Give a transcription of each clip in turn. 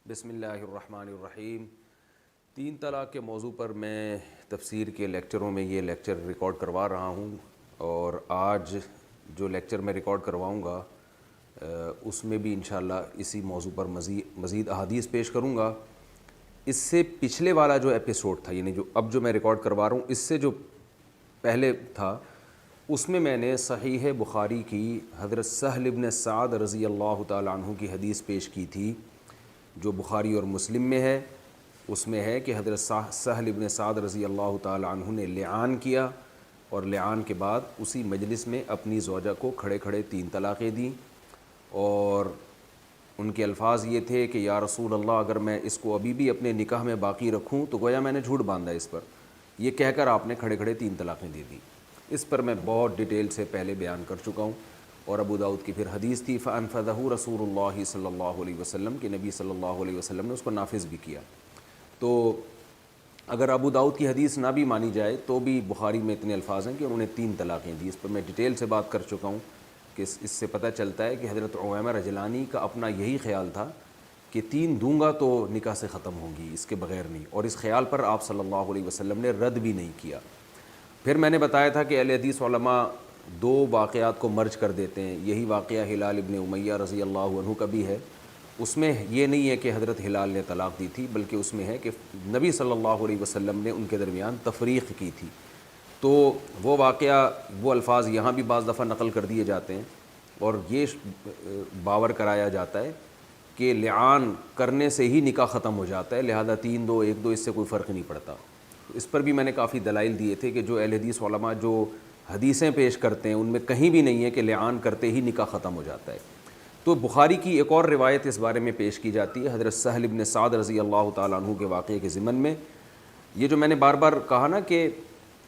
بسم اللہ الرحمن الرحیم۔ تین طلاق کے موضوع پر میں تفسیر کے لیکچروں میں یہ لیکچر ریکارڈ کروا رہا ہوں، اور آج جو لیکچر میں ریکارڈ کرواؤں گا اس میں بھی انشاءاللہ اسی موضوع پر مزید احادیث پیش کروں گا۔ اس سے پچھلے والا جو ایپیسوڈ تھا، یعنی جو میں ریکارڈ کروا رہا ہوں، اس سے جو پہلے تھا، اس میں میں نے صحیح بخاری کی حضرت سہل بن سعد رضی اللہ تعالیٰ عنہ کی حدیث پیش کی تھی، جو بخاری اور مسلم میں ہے۔ اس میں ہے کہ حضرت سہل بن سعد رضی اللہ تعالیٰ عنہ نے لعان کیا، اور لعان کے بعد اسی مجلس میں اپنی زوجہ کو کھڑے کھڑے 3 طلاقیں دیں، اور ان کے الفاظ یہ تھے کہ یا رسول اللہ، اگر میں اس کو ابھی بھی اپنے نکاح میں باقی رکھوں تو گویا میں نے جھوٹ باندھا اس پر، یہ کہہ کر آپ نے کھڑے کھڑے 3 طلاقیں دے دیں۔ اس پر میں بہت ڈیٹیل سے پہلے بیان کر چکا ہوں، اور ابو داؤد کی پھر حدیث تھی فَأَنفَذَهُ رسول اللہ صلی اللہ علیہ وسلم، کہ نبی صلی اللہ علیہ وسلم نے اس کو نافذ بھی کیا۔ تو اگر ابو داؤد کی حدیث نہ بھی مانی جائے تو بھی بخاری میں اتنے الفاظ ہیں کہ انہوں نے 3 طلاقیں دی۔ اس پر میں ڈیٹیل سے بات کر چکا ہوں کہ اس سے پتہ چلتا ہے کہ حضرت عویمہ رجلانی کا اپنا یہی خیال تھا کہ 3 دوں گا تو نکاح سے ختم ہوں گی، اس کے بغیر نہیں، اور اس خیال پر آپ صلی اللہ علیہ وسلم نے رد بھی نہیں کیا۔ پھر میں نے بتایا تھا کہ اہل حدیث علماء 2 واقعات کو مرج کر دیتے ہیں۔ یہی واقعہ ہلال ابن امیہ رضی اللہ عنہ کا بھی ہے۔ اس میں یہ نہیں ہے کہ حضرت ہلال نے طلاق دی تھی، بلکہ اس میں ہے کہ نبی صلی اللہ علیہ وسلم نے ان کے درمیان تفریق کی تھی۔ تو وہ واقعہ، وہ الفاظ یہاں بھی بعض دفعہ نقل کر دیے جاتے ہیں، اور یہ باور کرایا جاتا ہے کہ لعان کرنے سے ہی نکاح ختم ہو جاتا ہے، لہذا 3 2 1 2 اس سے کوئی فرق نہیں پڑتا۔ اس پر بھی میں نے کافی دلائل دیے تھے کہ جو اہل حدیث علماء جو حدیثیں پیش کرتے ہیں ان میں کہیں بھی نہیں ہے کہ لعان کرتے ہی نکاح ختم ہو جاتا ہے۔ تو بخاری کی ایک اور روایت اس بارے میں پیش کی جاتی ہے، حضرت سہل بن سعد رضی اللہ تعالیٰ عنہ کے واقعے کے ضمن میں۔ یہ جو میں نے بار بار کہا نا کہ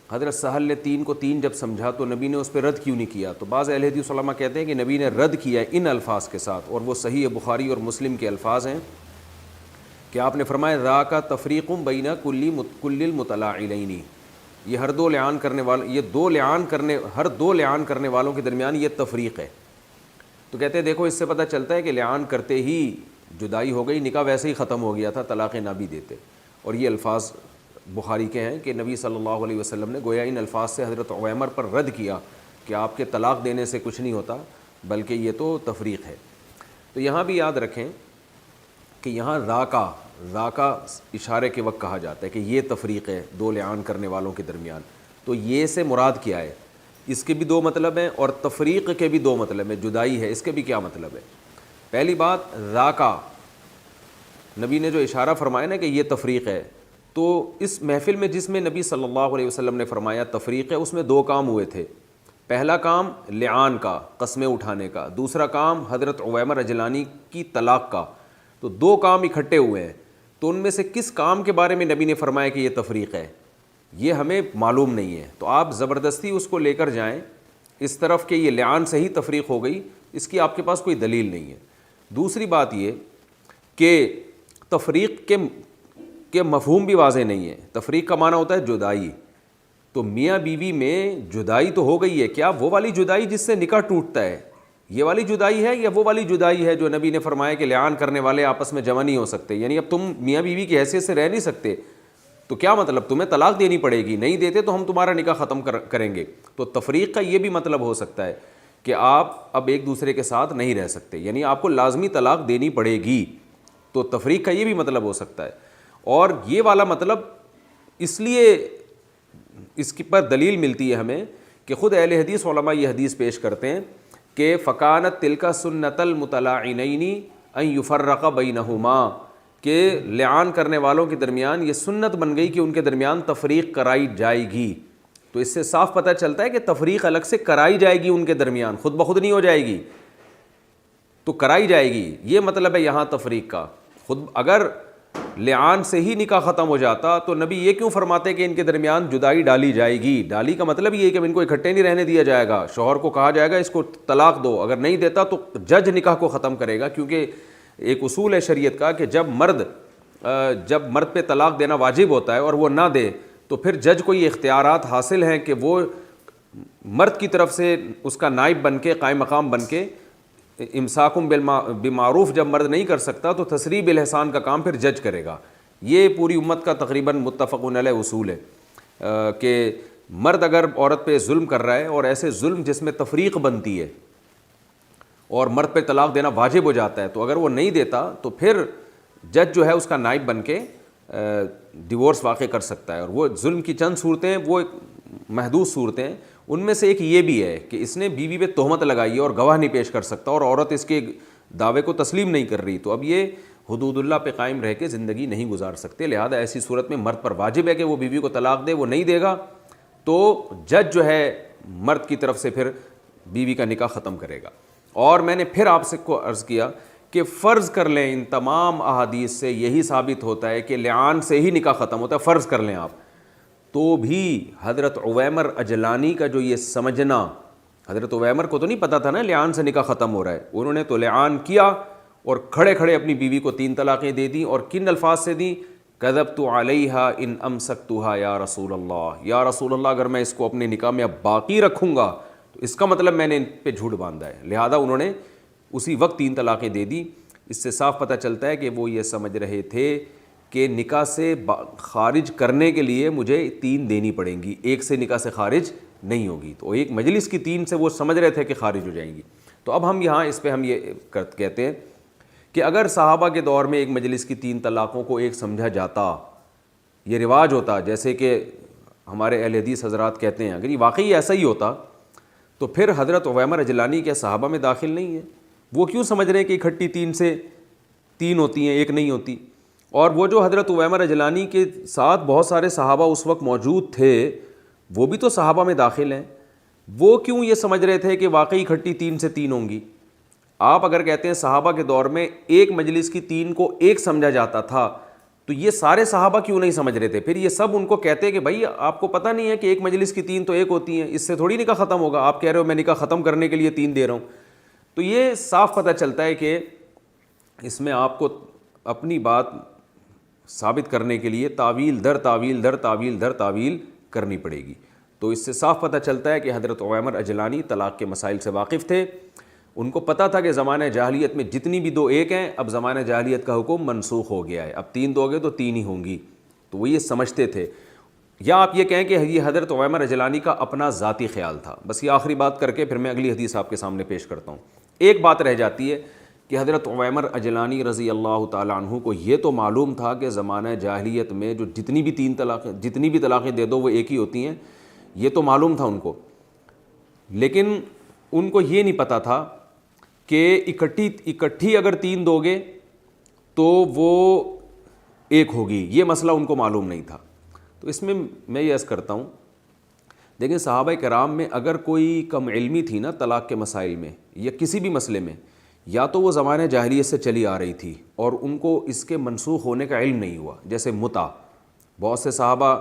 حضرت سہل نے 3 کو 3 جب سمجھا تو نبی نے اس پہ رد کیوں نہیں کیا، تو بعض اہل حدیث علماء کہتے ہیں کہ نبی نے رد کیا ان الفاظ کے ساتھ، اور وہ صحیح بخاری اور مسلم کے الفاظ ہیں کہ آپ نے فرمایا ذاک تفریق بین کل المتلاعنین، یہ ہر 2 لعان کرنے والے، یہ 2 لعان کرنے، ہر 2 لعان کرنے والوں کے درمیان یہ تفریق ہے۔ تو کہتے ہیں دیکھو اس سے پتہ چلتا ہے کہ لعان کرتے ہی جدائی ہو گئی، نکاح ویسے ہی ختم ہو گیا تھا، طلاقیں نہ بھی دیتے۔ اور یہ الفاظ بخاری کے ہیں کہ نبی صلی اللہ علیہ وسلم نے گویا ان الفاظ سے حضرت عویمر پر رد کیا کہ آپ کے طلاق دینے سے کچھ نہیں ہوتا، بلکہ یہ تو تفریق ہے۔ تو یہاں بھی یاد رکھیں کہ یہاں ذاکا اشارے کے وقت کہا جاتا ہے کہ یہ تفریق ہے 2 لعان کرنے والوں کے درمیان، تو یہ سے مراد کیا ہے؟ اس کے بھی 2 مطلب ہیں، اور تفریق کے بھی 2 مطلب ہیں، جدائی ہے، اس کے بھی کیا مطلب ہے؟ پہلی بات، ذاکا نبی نے جو اشارہ فرمایا نا کہ یہ تفریق ہے، تو اس محفل میں جس میں نبی صلی اللہ علیہ وسلم نے فرمایا تفریق ہے، اس میں 2 کام ہوئے تھے۔ پہلا کام لعان کا، قسمیں اٹھانے کا، دوسرا کام حضرت عویمہ رجلانی کی طلاق کا، تو 2 کام اکٹھے ہوئے ہیں۔ تو ان میں سے کس کام کے بارے میں نبی نے فرمایا کہ یہ تفریق ہے، یہ ہمیں معلوم نہیں ہے۔ تو آپ زبردستی اس کو لے کر جائیں اس طرف کہ یہ لعان سے ہی تفریق ہو گئی، اس کی آپ کے پاس کوئی دلیل نہیں ہے۔ دوسری بات یہ کہ تفریق کے مفہوم بھی واضح نہیں ہے۔ تفریق کا معنی ہوتا ہے جدائی، تو میاں بیوی میں جدائی تو ہو گئی ہے، کیا وہ والی جدائی جس سے نکاح ٹوٹتا ہے یہ والی جدائی ہے، یا وہ والی جدائی ہے جو نبی نے فرمایا کہ لعان کرنے والے آپس میں جمع نہیں ہو سکتے، یعنی اب تم میاں بیوی کی حیثیت سے رہ نہیں سکتے، تو کیا مطلب تمہیں طلاق دینی پڑے گی، نہیں دیتے تو ہم تمہارا نکاح ختم کریں گے۔ تو تفریق کا یہ بھی مطلب ہو سکتا ہے کہ آپ اب ایک دوسرے کے ساتھ نہیں رہ سکتے، یعنی آپ کو لازمی طلاق دینی پڑے گی، تو تفریق کا یہ بھی مطلب ہو سکتا ہے۔ اور یہ والا مطلب اس لیے اس کی پر دلیل ملتی ہے ہمیں کہ خود اہل حدیث علماء یہ حدیث پیش کرتے ہیں کہ فکانت تلک سنت المتلاعنین ان یفرق بینہما، کہ لعان کرنے والوں کے درمیان یہ سنت بن گئی کہ ان کے درمیان تفریق کرائی جائے گی۔ تو اس سے صاف پتہ چلتا ہے کہ تفریق الگ سے کرائی جائے گی ان کے درمیان، خود بخود نہیں ہو جائے گی، تو کرائی جائے گی، یہ مطلب ہے یہاں تفریق کا۔ خود اگر لعان سے ہی نکاح ختم ہو جاتا تو نبی یہ کیوں فرماتے کہ ان کے درمیان جدائی ڈالی جائے گی؟ ڈالی کا مطلب یہ ہے کہ ان کو اکٹھے نہیں رہنے دیا جائے گا، شوہر کو کہا جائے گا اس کو طلاق دو، اگر نہیں دیتا تو جج نکاح کو ختم کرے گا، کیونکہ ایک اصول ہے شریعت کا کہ جب مرد پہ طلاق دینا واجب ہوتا ہے اور وہ نہ دے تو پھر جج کو یہ اختیارات حاصل ہیں کہ وہ مرد کی طرف سے اس کا نائب بن کے، قائم مقام بن کے امساکم بالمعروف جب مرد نہیں کر سکتا تو تسریح بالاحسان کا کام پھر جج کرے گا. یہ پوری امت کا تقریباً متفق علیہ اصول ہے کہ مرد اگر عورت پہ ظلم کر رہا ہے اور ایسے ظلم جس میں تفریق بنتی ہے اور مرد پہ طلاق دینا واجب ہو جاتا ہے، تو اگر وہ نہیں دیتا تو پھر جج جو ہے اس کا نائب بن کے ڈیورس واقع کر سکتا ہے. اور وہ ظلم کی چند صورتیں ہیں، وہ محدود صورتیں ہیں، ان میں سے ایک یہ بھی ہے کہ اس نے بیوی پہ تہمت لگائی ہے اور گواہ نہیں پیش کر سکتا اور عورت اس کے دعوے کو تسلیم نہیں کر رہی، تو اب یہ حدود اللہ پہ قائم رہ کے زندگی نہیں گزار سکتے. لہذا ایسی صورت میں مرد پر واجب ہے کہ وہ بیوی کو طلاق دے. وہ نہیں دے گا تو جج جو ہے مرد کی طرف سے پھر بیوی کا نکاح ختم کرے گا. اور میں نے پھر آپ سے کو عرض کیا کہ فرض کر لیں ان تمام احادیث سے یہی ثابت ہوتا ہے کہ لعان سے ہی نکاح ختم ہوتا ہے، فرض کر لیں آپ، تو بھی حضرت عویمر اجلانی کا جو یہ سمجھنا، حضرت عویمر کو تو نہیں پتہ تھا نا لعان سے نکاح ختم ہو رہا ہے، انہوں نے تو لعان کیا اور کھڑے کھڑے اپنی بیوی کو 3 طلاقیں دے دیں. اور کن الفاظ سے دیں؟ کذبت علیہا ان امسکتھا یا رسول اللہ، یا رسول اللہ اگر میں اس کو اپنے نکاح میں اب باقی رکھوں گا تو اس کا مطلب میں نے ان پہ جھوٹ باندھا ہے. لہذا انہوں نے اسی وقت 3 طلاقیں دے دی. اس سے صاف پتہ چلتا ہے کہ وہ یہ سمجھ رہے تھے کہ نکاح سے خارج کرنے کے لیے مجھے 3 دینی پڑیں گی، ایک سے نکاح سے خارج نہیں ہوگی. تو ایک مجلس کی 3 سے وہ سمجھ رہے تھے کہ خارج ہو جائیں گی. تو اب ہم یہاں اس پہ ہم یہ کہتے ہیں کہ اگر صحابہ کے دور میں ایک مجلس کی 3 طلاقوں کو ایک سمجھا جاتا، یہ رواج ہوتا جیسے کہ ہمارے اہل حدیث حضرات کہتے ہیں، اگر یہ واقعی ایسا ہی ہوتا تو پھر حضرت عویمر اجلانی کے صحابہ میں داخل نہیں ہے. وہ کیوں سمجھ رہے ہیں کہ اکٹھی 3 سے 3 ہوتی ہیں، ایک نہیں ہوتی؟ اور وہ جو حضرت عویمر اجلانی کے ساتھ بہت سارے صحابہ اس وقت موجود تھے، وہ بھی تو صحابہ میں داخل ہیں، وہ کیوں یہ سمجھ رہے تھے کہ واقعی اکٹھی 3 سے 3 ہوں گی؟ آپ اگر کہتے ہیں صحابہ کے دور میں ایک مجلس کی 3 کو ایک سمجھا جاتا تھا، تو یہ سارے صحابہ کیوں نہیں سمجھ رہے تھے؟ پھر یہ سب ان کو کہتے ہیں کہ بھائی آپ کو پتہ نہیں ہے کہ ایک مجلس کی 3 تو ایک ہوتی ہیں، اس سے تھوڑی نکاح ختم ہوگا. آپ کہہ رہے ہو میں نکاح ختم کرنے کے لیے 3 دے رہا ہوں. تو یہ صاف پتہ چلتا ہے کہ اس میں آپ کو اپنی بات ثابت کرنے کے لیے تعویل در تعویل در تعویل در تعویل کرنی پڑے گی. تو اس سے صاف پتہ چلتا ہے کہ حضرت عویمر اجلانی طلاق کے مسائل سے واقف تھے. ان کو پتہ تھا کہ زمانہ جاہلیت میں جتنی بھی 2 ایک ہیں، اب زمانہ جاہلیت کا حکم منسوخ ہو گیا ہے، اب 3 دو گے تو 3 ہی ہوں گی. تو وہ یہ سمجھتے تھے. یا آپ یہ کہیں کہ یہ حضرت عویمر اجلانی کا اپنا ذاتی خیال تھا. بس یہ آخری بات کر کے پھر میں اگلی حدیث آپ کے سامنے پیش کرتا ہوں. ایک بات رہ جاتی ہے کہ حضرت عویمر اجلانی رضی اللہ تعالیٰ عنہ کو یہ تو معلوم تھا کہ زمانہ جاہلیت میں جو جتنی بھی طلاقیں دے دو وہ ایک ہی ہوتی ہیں، یہ تو معلوم تھا ان کو. لیکن ان کو یہ نہیں پتہ تھا کہ اکٹھی اگر 3 دو گے تو وہ ایک ہوگی، یہ مسئلہ ان کو معلوم نہیں تھا. تو اس میں یہ عرض کرتا ہوں، دیکھیں صحابہ کرام میں اگر کوئی کم علمی تھی نا طلاق کے مسائل میں یا کسی بھی مسئلے میں، یا تو وہ زمانہ جاہلیت سے چلی آ رہی تھی اور ان کو اس کے منسوخ ہونے کا علم نہیں ہوا. جیسے متع، بہت سے صحابہ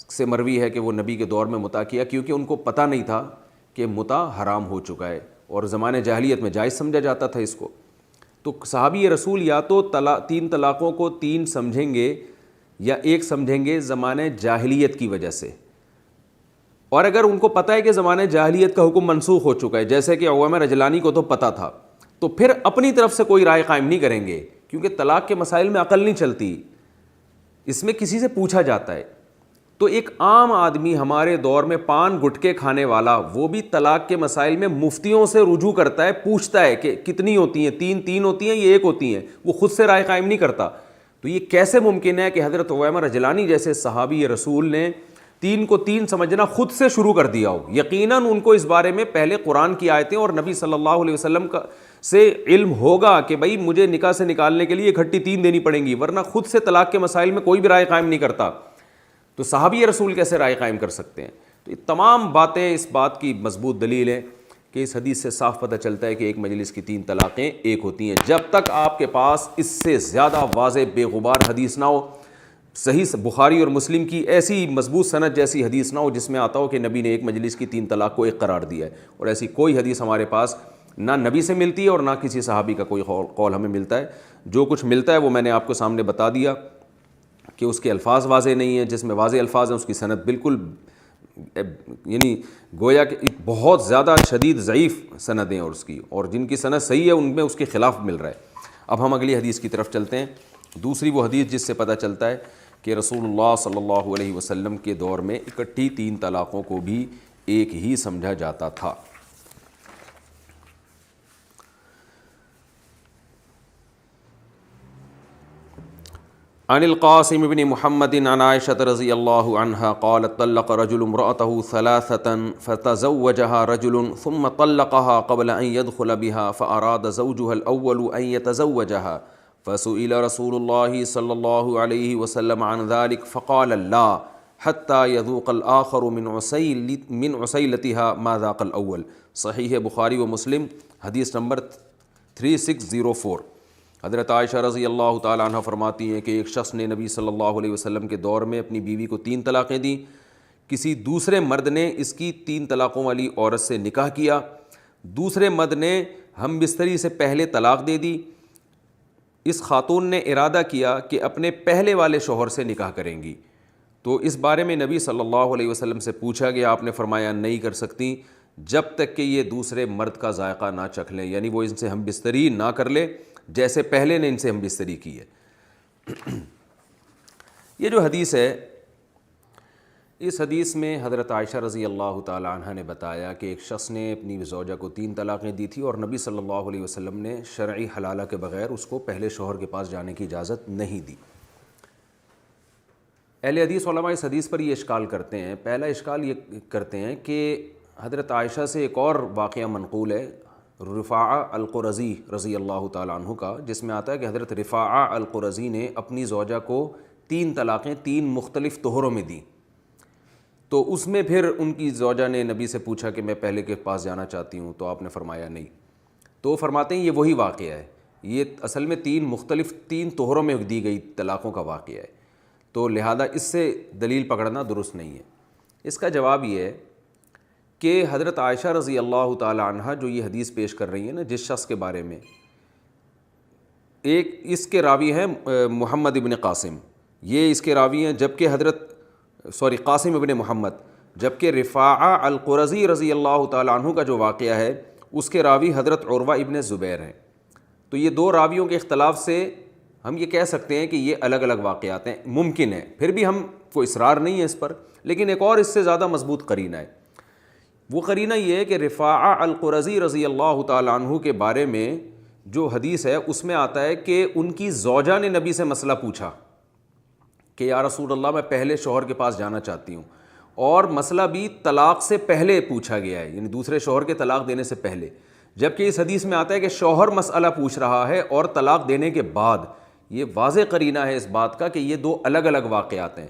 سے مروی ہے کہ وہ نبی کے دور میں متع کیا کیونکہ ان کو پتہ نہیں تھا کہ متع حرام ہو چکا ہے اور زمانہ جاہلیت میں جائز سمجھا جاتا تھا اس کو. تو صحابی رسول یا تو 3 طلاقوں کو 3 سمجھیں گے یا ایک سمجھیں گے زمانہ جاہلیت کی وجہ سے. اور اگر ان کو پتہ ہے کہ زمانہ جاہلیت کا حکم منسوخ ہو چکا ہے، جیسے کہ عویمر اجلانی کو تو پتہ تھا، تو پھر اپنی طرف سے کوئی رائے قائم نہیں کریں گے کیونکہ طلاق کے مسائل میں عقل نہیں چلتی، اس میں کسی سے پوچھا جاتا ہے. تو ایک عام آدمی ہمارے دور میں پان گٹکے کھانے والا، وہ بھی طلاق کے مسائل میں مفتیوں سے رجوع کرتا ہے، پوچھتا ہے کہ کتنی ہوتی ہیں، 3 ہوتی ہیں یا 1 ہوتی ہیں، وہ خود سے رائے قائم نہیں کرتا. تو یہ کیسے ممکن ہے کہ حضرت عویمر اجلانی جیسے صحابی رسول نے 3 کو 3 سمجھنا خود سے شروع کر دیا ہو؟ یقیناً ان کو اس بارے میں پہلے قرآن کی آیتیں اور نبی صلی اللہ علیہ وسلم کا سے علم ہوگا کہ بھائی مجھے نکاح سے نکالنے کے لیے اکٹھی 3 دینی پڑیں گی، ورنہ خود سے طلاق کے مسائل میں کوئی بھی رائے قائم نہیں کرتا. تو صحابی رسول کیسے رائے قائم کر سکتے ہیں؟ تو یہ تمام باتیں اس بات کی مضبوط دلیل ہے کہ اس حدیث سے صاف پتہ چلتا ہے کہ ایک مجلس کی 3 طلاقیں ایک ہوتی ہیں. جب تک آپ کے پاس اس سے زیادہ واضح بے غبار حدیث نہ ہو، صحیح بخاری اور مسلم کی ایسی مضبوط سند جیسی حدیث نہ ہو جس میں آتا ہو کہ نبی نے ایک مجلس کی 3 طلاق کو ایک قرار دیا ہے، اور ایسی کوئی حدیث ہمارے پاس نہ نبی سے ملتی ہے اور نہ کسی صحابی کا کوئی قول ہمیں ملتا ہے. جو کچھ ملتا ہے وہ میں نے آپ کو سامنے بتا دیا کہ اس کے الفاظ واضح نہیں ہیں، جس میں واضح الفاظ ہیں اس کی سند بالکل یعنی گویا کہ بہت زیادہ شدید ضعیف سندیں اور اس کی، اور جن کی سند صحیح ہے ان میں اس کے خلاف مل رہا ہے۔ اب ہم اگلی حدیث کی طرف چلتے ہیں، دوسری وہ حدیث جس سے پتہ چلتا ہے کہ رسول اللہ صلی اللہ علیہ وسلم کے دور میں اکٹھی 3 طلاقوں کو بھی ایک ہی سمجھا جاتا تھا۔ عن القاسم بن محمد عن عائشة رضی اللہ عنہا قالت طلق رجل امرأته 3 فتزوجها رجل ثم طلقها قبل أن يدخل بها فأراد زوجها الأول أن يتزوجها فسئل رسول الله صلى الله عليه وسلم عن ذلك فقال لا حتى يذوق الآخر من عسيلتها ما ذاق الأول۔ صحیح بخاری و مسلم حدیث نمبر 3604۔ حضرت عائشہ رضی اللہ تعالیٰ عنہ فرماتی ہیں کہ ایک شخص نے نبی صلی اللہ علیہ وسلم کے دور میں اپنی بیوی کو 3 طلاقیں دیں، کسی دوسرے مرد نے اس کی 3 طلاقوں والی عورت سے نکاح کیا، دوسرے مرد نے ہم بستری سے پہلے طلاق دے دی، اس خاتون نے ارادہ کیا کہ اپنے پہلے والے شوہر سے نکاح کریں گی، تو اس بارے میں نبی صلی اللہ علیہ وسلم سے پوچھا گیا، آپ نے فرمایا نہیں کر سکتی جب تک کہ یہ دوسرے مرد کا ذائقہ نہ چکھ لیں، یعنی وہ ان سے ہم بستری نہ کر لے جیسے پہلے نے ان سے ہم بستری کی ہے۔ یہ جو حدیث ہے، اس حدیث میں حضرت عائشہ رضی اللہ تعالیٰ عنہ نے بتایا کہ ایک شخص نے اپنی زوجہ کو 3 طلاقیں دی تھی اور نبی صلی اللہ علیہ وسلم نے شرعی حلالہ کے بغیر اس کو پہلے شوہر کے پاس جانے کی اجازت نہیں دی۔ اہل حدیث علماء اس حدیث پر یہ اشکال کرتے ہیں، پہلا اشکال یہ کرتے ہیں کہ حضرت عائشہ سے ایک اور واقعہ منقول ہے رفاعہ القرظی رضی اللہ تعالیٰ عنہ کا، جس میں آتا ہے کہ حضرت رفاعہ القرظی نے اپنی زوجہ کو 3 طلاقیں 3 مختلف طہروں میں دیں، تو اس میں پھر ان کی زوجہ نے نبی سے پوچھا کہ میں پہلے کے پاس جانا چاہتی ہوں، تو آپ نے فرمایا نہیں، تو فرماتے ہیں یہ وہی واقعہ ہے، یہ اصل میں 3 مختلف 3 طہروں میں دی گئی طلاقوں کا واقعہ ہے، تو لہذا اس سے دلیل پکڑنا درست نہیں ہے۔ اس کا جواب یہ ہے کہ حضرت عائشہ رضی اللہ تعالی عنہ جو یہ حدیث پیش کر رہی ہیں نا جس شخص کے بارے میں، ایک اس کے راوی ہیں محمد ابن قاسم، یہ اس کے راوی ہیں، جبکہ قاسم ابن محمد، جبکہ رفاعہ القرظی رضی اللہ تعالی عنہ کا جو واقعہ ہے اس کے راوی حضرت عروہ ابن زبیر ہیں، تو یہ 2 راویوں کے اختلاف سے ہم یہ کہہ سکتے ہیں کہ یہ الگ الگ واقعات ہیں، ممکن ہے، پھر بھی ہم کو اصرار نہیں ہے اس پر، لیکن ایک اور اس سے زیادہ مضبوط قرینہ ہے، وہ قرینہ یہ ہے کہ رفاعہ القرظی رضی اللہ تعالی عنہ کے بارے میں جو حدیث ہے اس میں آتا ہے کہ ان کی زوجہ نے نبی سے مسئلہ پوچھا کہ یا رسول اللہ میں پہلے شوہر کے پاس جانا چاہتی ہوں، اور مسئلہ بھی طلاق سے پہلے پوچھا گیا ہے، یعنی دوسرے شوہر کے طلاق دینے سے پہلے، جبکہ اس حدیث میں آتا ہے کہ شوہر مسئلہ پوچھ رہا ہے اور طلاق دینے کے بعد۔ یہ واضح قرینہ ہے اس بات کا کہ یہ 2 الگ الگ واقعات ہیں،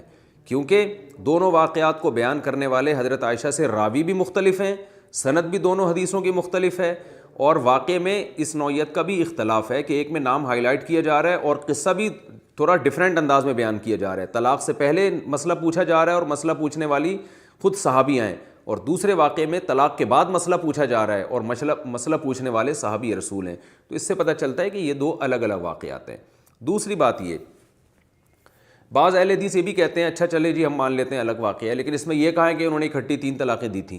کیونکہ دونوں واقعات کو بیان کرنے والے حضرت عائشہ سے راوی بھی مختلف ہیں، سند بھی دونوں حدیثوں کی مختلف ہے، اور واقعے میں اس نوعیت کا بھی اختلاف ہے کہ ایک میں نام ہائی لائٹ کیا جا رہا ہے اور قصہ بھی تھوڑا ڈیفرنٹ انداز میں بیان کیا جا رہا ہے، طلاق سے پہلے مسئلہ پوچھا جا رہا ہے اور مسئلہ پوچھنے والی خود صحابیاں ہیں، اور دوسرے واقعے میں طلاق کے بعد مسئلہ پوچھا جا رہا ہے اور مسئلہ پوچھنے والے صحابی رسول ہیں، تو اس سے پتہ چلتا ہے کہ یہ 2 الگ الگ واقعات ہیں۔ دوسری بات یہ، بعض اہل حدیث یہ بھی کہتے ہیں اچھا چلے جی ہم مان لیتے ہیں الگ واقعہ ہے، لیکن اس میں یہ کہا ہے کہ انہوں نے اکٹھی 3 طلاقیں دی تھیں،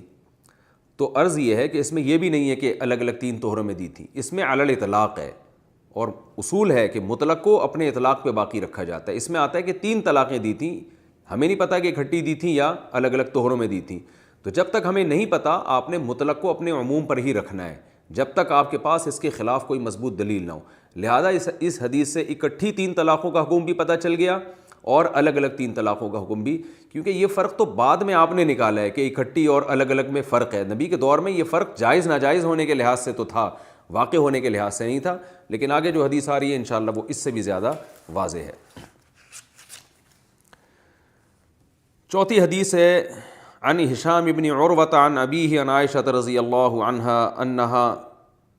تو عرض یہ ہے کہ اس میں یہ بھی نہیں ہے کہ الگ الگ 3 طہروں میں دی تھی، اس میں علی الاطلاق ہے، اور اصول ہے کہ مطلق کو اپنے اطلاق پہ باقی رکھا جاتا ہے۔ اس میں آتا ہے کہ 3 طلاقیں دی تھیں، ہمیں نہیں پتہ کہ اکٹھی دی تھیں یا الگ الگ طہروں میں دی تھیں، تو جب تک ہمیں نہیں پتہ آپ نے مطلق کو اپنے عموم پر ہی رکھنا ہے جب تک آپ کے پاس اس کے خلاف کوئی مضبوط دلیل نہ ہو۔ لہذا اس حدیث سے اکٹھی 3 طلاقوں کا حکم بھی پتہ چل گیا اور الگ الگ 3 طلاقوں کا حکم بھی، کیونکہ یہ فرق تو بعد میں آپ نے نکالا ہے کہ اکٹھی اور الگ الگ میں فرق ہے، نبی کے دور میں یہ فرق جائز ناجائز ہونے کے لحاظ سے تو تھا، واقع ہونے کے لحاظ سے نہیں تھا، لیکن آگے جو حدیث آ رہی ہے انشاءاللہ وہ اس سے بھی زیادہ واضح ہے۔ چوتھی حدیث ہے عن ہشام بن عروۃ عن ابیہ عن عائشہ رضی اللہ عنہا انہا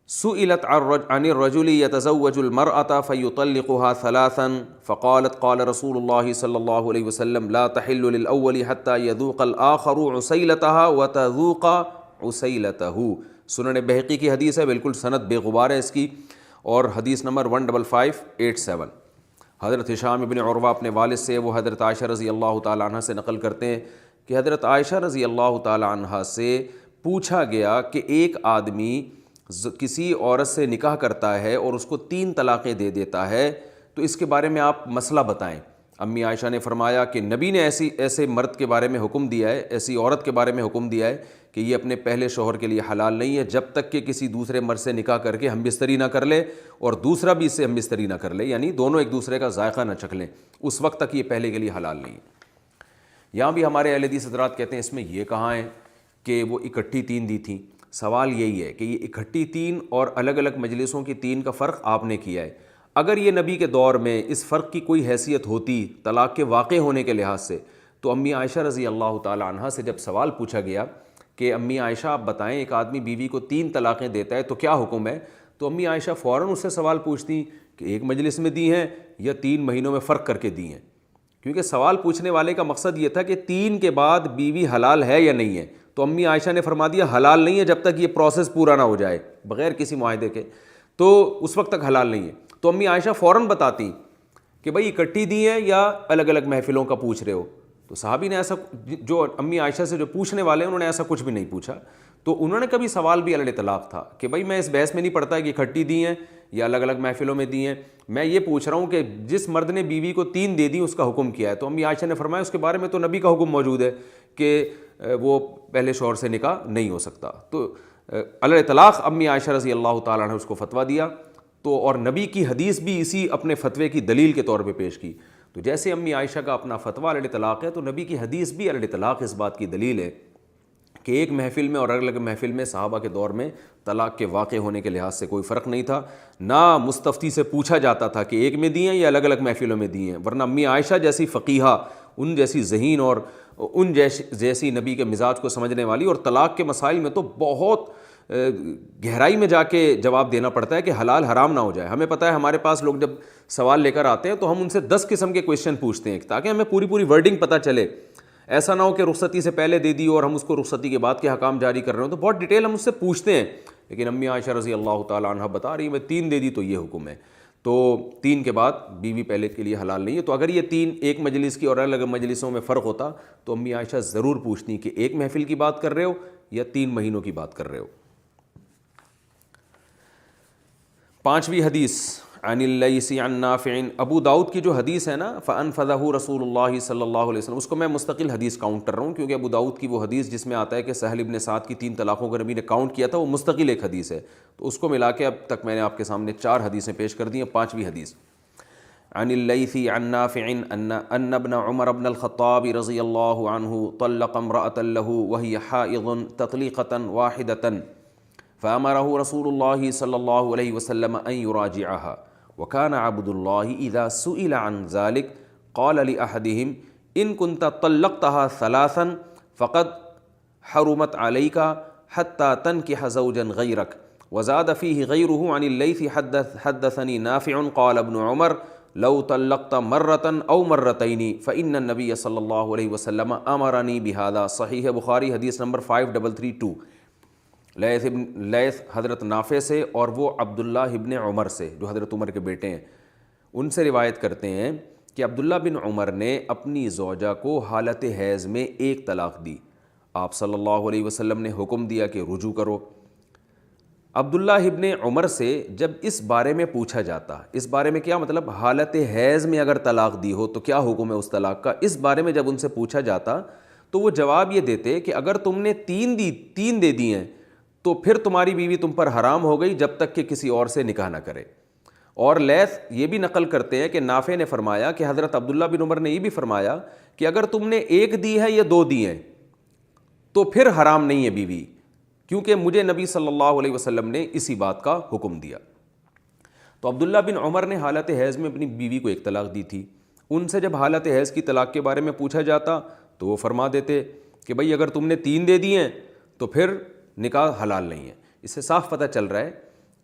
سئلت عن الرجل يتزوج المرأة فيطلقها 3 فقالت قال رسول الله صلى الله عليه وسلم لا تحل للأول حتى يذوق الآخر عسيلتها وتذوق عسيلته۔ سنن بہقی کی حدیث ہے، بالکل سند بے غبار ہے اس کی، اور حدیث نمبر 15587۔ حضرت ہشام ابن عروہ اپنے والد سے، وہ حضرت عائشہ رضی اللہ تعالی عنہ سے نقل کرتے ہیں کہ حضرت عائشہ رضی اللہ تعالی عنہا سے پوچھا گیا کہ ایک آدمی کسی عورت سے نکاح کرتا ہے اور اس کو 3 طلاقیں دے دیتا ہے، تو اس کے بارے میں آپ مسئلہ بتائیں۔ امی عائشہ نے فرمایا کہ نبی نے ایسے مرد کے بارے میں حکم دیا ہے، ایسی عورت کے بارے میں حکم دیا ہے کہ یہ اپنے پہلے شوہر کے لیے حلال نہیں ہے جب تک کہ کسی دوسرے مرد سے نکاح کر کے ہم بستری نہ کر لے اور دوسرا بھی اس سے ہم بستری نہ کر لے، یعنی دونوں ایک دوسرے کا ذائقہ نہ چکھ لیں، اس وقت تک یہ پہلے کے لیے حلال نہیں ہے۔ یہاں بھی ہمارے اہل حدیث حضرات کہتے ہیں اس میں یہ کہاں ہے کہ وہ اکٹھی 3 دی تھیں۔ سوال یہی ہے کہ یہ اکٹھی 3 اور الگ الگ مجلسوں کی 3 کا فرق آپ نے کیا ہے۔ اگر یہ نبی کے دور میں اس فرق کی کوئی حیثیت ہوتی طلاق کے واقع ہونے کے لحاظ سے، تو امی عائشہ رضی اللہ تعالی عنہا سے جب سوال پوچھا گیا کہ امی عائشہ آپ بتائیں ایک آدمی بیوی کو 3 طلاقیں دیتا ہے تو کیا حکم ہے، تو امی عائشہ فوراً اس سے سوال پوچھتی کہ ایک مجلس میں دی ہیں یا 3 مہینوں میں فرق کر کے دی ہیں، کیونکہ سوال پوچھنے والے کا مقصد یہ تھا کہ 3 کے بعد بیوی حلال ہے یا نہیں ہے، تو امی عائشہ نے فرما دیا حلال نہیں ہے جب تک یہ پروسیس پورا نہ ہو جائے بغیر کسی معاہدے کے، تو اس وقت تک حلال نہیں ہے۔ تو امی عائشہ فوراً بتاتی کہ بھائی اکٹھی دی ہیں یا الگ الگ محفلوں کا پوچھ رہے ہو، تو صحابی نے ایسا، جو امی عائشہ سے جو پوچھنے والے ہیں انہوں نے ایسا کچھ بھی نہیں پوچھا، تو انہوں نے کبھی سوال بھی علی طلاق تھا کہ بھائی میں اس بحث میں نہیں پڑتا کہ اکٹھی دی ہیں یا الگ الگ محفلوں میں دی ہیں، میں یہ پوچھ رہا ہوں کہ جس مرد نے بیوی کو 3 دے دی اس کا حکم کیا ہے، تو امی عائشہ نے فرمایا اس کے بارے میں تو نبی کا حکم موجود ہے کہ وہ پہلے شوہر سے نکاح نہیں ہو سکتا، تو علی طلاق امی عائشہ رضی اللہ تعالیٰ عنہ اس کو فتویٰ دیا، تو اور نبی کی حدیث بھی اسی اپنے فتوے کی دلیل کے طور پہ پیش کی، تو جیسے امی عائشہ کا اپنا فتویٰ علی طلاق ہے تو نبی کی حدیث بھی علی طلاق اس بات کی دلیل ہے کہ ایک محفل میں اور الگ الگ محفل میں صحابہ کے دور میں طلاق کے واقع ہونے کے لحاظ سے کوئی فرق نہیں تھا، نہ مستفتی سے پوچھا جاتا تھا کہ ایک میں دی ہیں یا الگ الگ محفلوں میں دی ہیں، ورنہ امی عائشہ جیسی فقیہہ، ان جیسی ذہین اور ان جیسی نبی کے مزاج کو سمجھنے والی، اور طلاق کے مسائل میں تو بہت گہرائی میں جا کے جواب دینا پڑتا ہے کہ حلال حرام نہ ہو جائے۔ ہمیں پتہ ہے ہمارے پاس لوگ جب سوال لے کر آتے ہیں تو ہم ان سے 10 قسم کے کویشچن پوچھتے ہیں تاکہ ہمیں پوری ورڈنگ پتہ چلے، ایسا نہ ہو کہ رخصتی سے پہلے دے دی اور ہم اس کو رخصتی کے بعد کے حکام جاری کر رہے ہوں، تو بہت ڈیٹیل ہم اس سے پوچھتے ہیں، لیکن امی عائشہ رضی اللہ تعالیٰ عنہ بتا رہی ہے میں 3 دے دی تو یہ حکم ہے، تو 3 کے بعد بیوی پہلے کے لیے حلال نہیں ہے۔ تو اگر یہ 3 ایک مجلس کی اور الگ الگ مجلسوں میں فرق ہوتا تو امی عائشہ ضرور پوچھتی کہ ایک محفل کی بات کر رہے ہو یا 3 مہینوں کی بات کر رہے ہو۔ 5ویں حدیث عن اللیث عن نافع، ابو داؤد کی جو حدیث ہے نا فانفذہ رسول اللہ صلی اللہ علیہ وسلم، اس کو میں مستقل حدیث کاؤنٹ کر رہا ہوں کیونکہ ابو داؤد کی وہ حدیث جس میں آتا ہے کہ سہل ابن سعد کی 3 طلاقوں کو نبی نے کاؤنٹ کیا تھا وہ مستقل ایک حدیث ہے، تو اس کو ملا کے اب تک میں نے آپ کے سامنے 4 حدیثیں پیش کر دی ہیں۔ 5ویں حدیث عن اللیث عن نافع ان ابن عمر بن الخطاب رضی اللہ عنہ طلق امرأة له وهي حائض تطلیقة واحدة فأمره رسول الله صلی اللہ علیہ وسلم ان يراجعها وكان عبد الله إذا سئل عن ذلك قال لأحدهم إن كنت طلقتها 3 فقد حرمت عليك حتى تنكح زوجا غيرك وزاد فيه غيره عن الليث حدثني نافع قال ابن عمر لو طلقت مرة أو مرتين فإن النبي صلى الله عليه وسلم أمرني بهذا، صحیح بخاری حدیث نمبر 5332۔ لیث حضرت نافع سے اور وہ عبداللہ ابن عمر سے جو حضرت عمر کے بیٹے ہیں، ان سے روایت کرتے ہیں کہ عبداللہ بن عمر نے اپنی زوجہ کو حالت حیض میں 1 طلاق دی، آپ صلی اللہ علیہ وسلم نے حکم دیا کہ رجوع کرو۔ عبداللہ ابن عمر سے جب اس بارے میں پوچھا جاتا، اس بارے میں کیا مطلب حالت حیض میں اگر طلاق دی ہو تو کیا حکم ہے اس طلاق کا، اس بارے میں جب ان سے پوچھا جاتا تو وہ جواب یہ دیتے کہ اگر تم نے 3 دے دی ہیں تو پھر تمہاری بیوی تم پر حرام ہو گئی جب تک کہ کسی اور سے نکاح نہ کرے۔ اور لیث یہ بھی نقل کرتے ہیں کہ نافع نے فرمایا کہ حضرت عبداللہ بن عمر نے یہ بھی فرمایا کہ اگر تم نے 1 دی ہے یا 2 دی ہیں تو پھر حرام نہیں ہے بیوی، کیونکہ مجھے نبی صلی اللہ علیہ وسلم نے اسی بات کا حکم دیا۔ تو عبداللہ بن عمر نے حالت حیض میں اپنی بیوی کو 1 طلاق دی تھی، ان سے جب حالت حیض کی طلاق کے بارے میں پوچھا جاتا تو وہ فرما دیتے کہ بھئی اگر تم نے 3 دے دی ہیں تو پھر نکاح حلال نہیں ہے۔ اس سے صاف پتہ چل رہا ہے